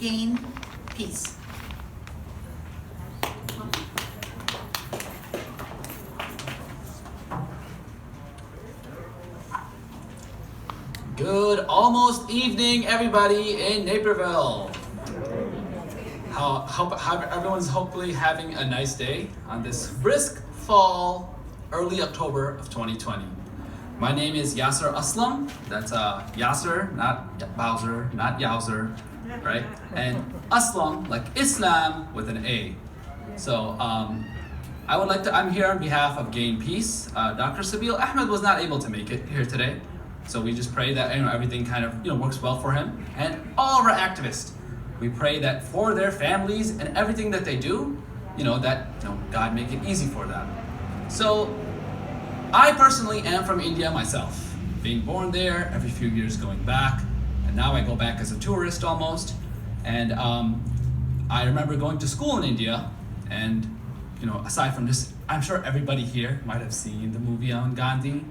gain peace. Good almost evening, everybody in Naperville. How everyone's hopefully having a nice day on this brisk fall, early October of 2020. My name is Yasser Aslam. That's Yasser, not Bowser, not Yowzer, right? And Aslam, like Islam with an A. So I'm here on behalf of Gain Peace. Dr. Sabil Ahmed was not able to make it here today. So we just pray that everything kind of works well for him. And all of our activists, we pray that for their families and everything that they do, God make it easy for them. So I personally am from India myself, being born there, every few years going back, and now I go back as a tourist almost. And I remember going to school in India, and aside from this, I'm sure everybody here might have seen the movie on Gandhi.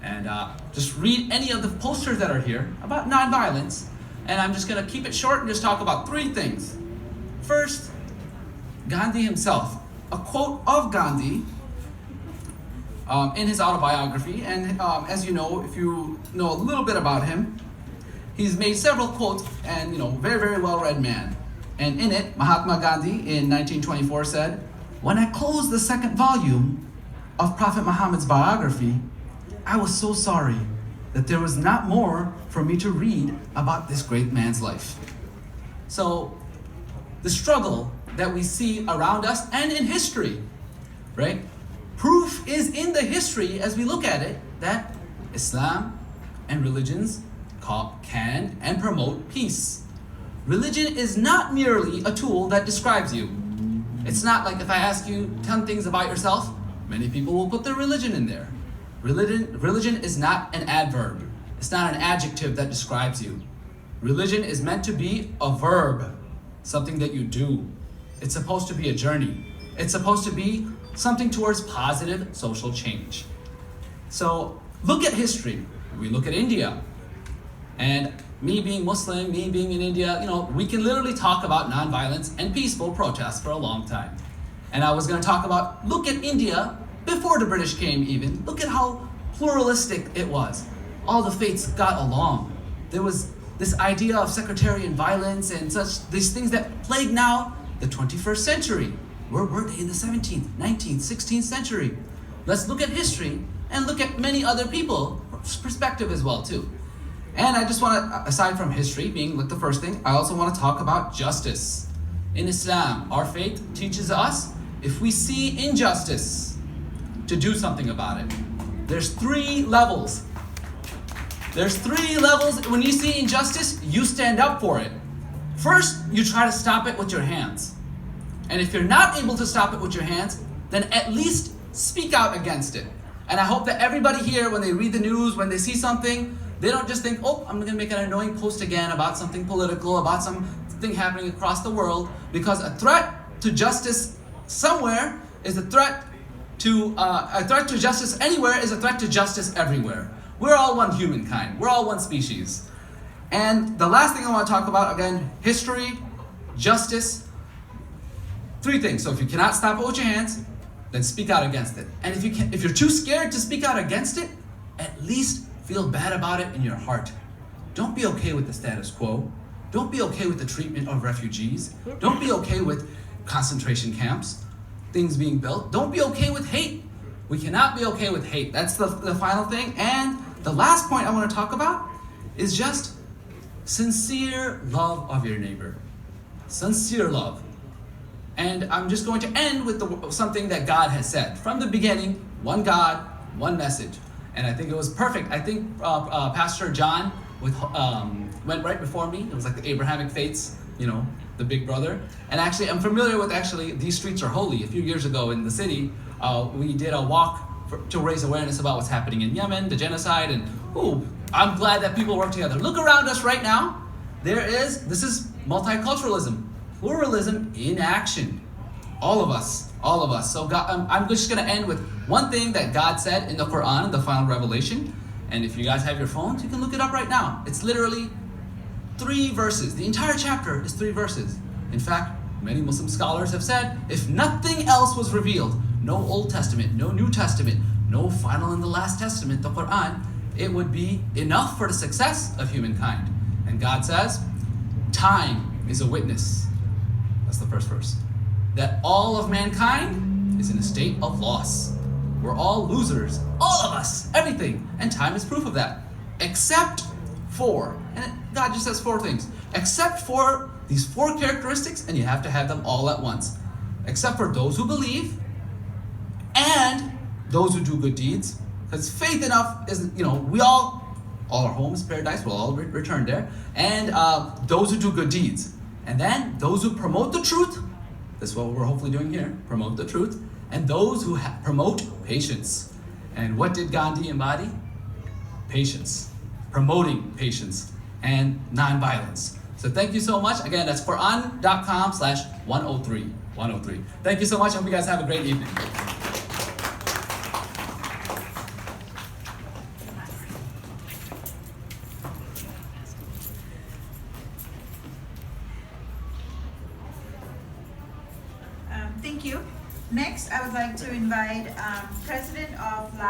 And just read any of the posters that are here about nonviolence. And I'm just going to keep it short and just talk about three things. First, Gandhi himself. A quote of Gandhi in his autobiography. And as you know, if you know a little bit about him, he's made several quotes and, very, very well-read man. And in it, Mahatma Gandhi in 1924 said, "When I closed the second volume of Prophet Muhammad's biography, I was so sorry that there was not more for me to read about this great man's life." So the struggle that we see around us and in history, right? Proof is in the history as we look at it that Islam and religions can and promote peace. Religion is not merely a tool that describes you. It's not like if I ask you 10 things about yourself, many people will put their religion in there. Religion is not an adverb. It's not an adjective that describes you. Religion is meant to be a verb, something that you do. It's supposed to be a journey. It's supposed to be something towards positive social change. So look at history. We look at India. And me being Muslim, me being in India, we can literally talk about nonviolence and peaceful protests for a long time. And I was going to talk about, look at India before the British came even. Look at how pluralistic it was. All the faiths got along. There was this idea of sectarian violence and these things that plague now the 21st century. We're in the 17th, 19th, 16th century. Let's look at history and look at many other people's perspective as well too. And I just want to, aside from history being like the first thing, I also want to talk about justice. In Islam, our faith teaches us if we see injustice, to do something about it. There's three levels. When you see injustice, you stand up for it. First, you try to stop it with your hands. And if you're not able to stop it with your hands, then at least speak out against it. And I hope that everybody here, when they read the news, when they see something, they don't just think, oh, I'm gonna make an annoying post again about something political, about something happening across the world, because a threat to justice somewhere is a threat to justice anywhere is a threat to justice everywhere. We're all one humankind. We're all one species. And the last thing I want to talk about, again, history, justice, three things. So if you cannot stop it with your hands, then speak out against it. And if you're too scared to speak out against it, at least feel bad about it in your heart. Don't be okay with the status quo. Don't be okay with the treatment of refugees. Don't be okay with concentration camps, things being built. Don't be okay with hate. We cannot be okay with hate. That's the final thing. And the last point I want to talk about is just sincere love of your neighbor. Sincere love. And I'm just going to end with something that God has said. From the beginning, one God, one message. And I think it was perfect. I think Pastor John went right before me. It was like the Abrahamic faiths, the big brother. And actually, I'm familiar with These Streets Are Holy. A few years ago in the city, we did a walk to raise awareness about what's happening in Yemen, the genocide, and I'm glad that people work together. Look around us right now. This is multiculturalism, pluralism in action. All of us. So God, I'm just going to end with one thing that God said in the Quran, in the final revelation. And if you guys have your phones, you can look it up right now. It's literally, 3 verses. The entire chapter is 3 verses. In fact, many Muslim scholars have said, if nothing else was revealed, no Old Testament, no New Testament, no final and the last testament, the Quran, it would be enough for the success of humankind. And God says, time is a witness. That's the first verse. That all of mankind is in a state of loss. We're all losers, all of us, everything. And time is proof of that. Except for, and God just says 4 things. Except for these 4 characteristics, and you have to have them all at once. Except for those who believe, and those who do good deeds. Because faith enough is, we all our home is paradise, we'll all return there. And those who do good deeds. And then those who promote the truth. That's what we're hopefully doing here, promote the truth. And those who promote patience. And what did Gandhi embody? Patience. Promoting patience and nonviolence. So thank you so much. Again, that's Quran.com/103. 103. Thank you so much. I hope you guys have a great evening. Thank you. Next, I would like to invite President of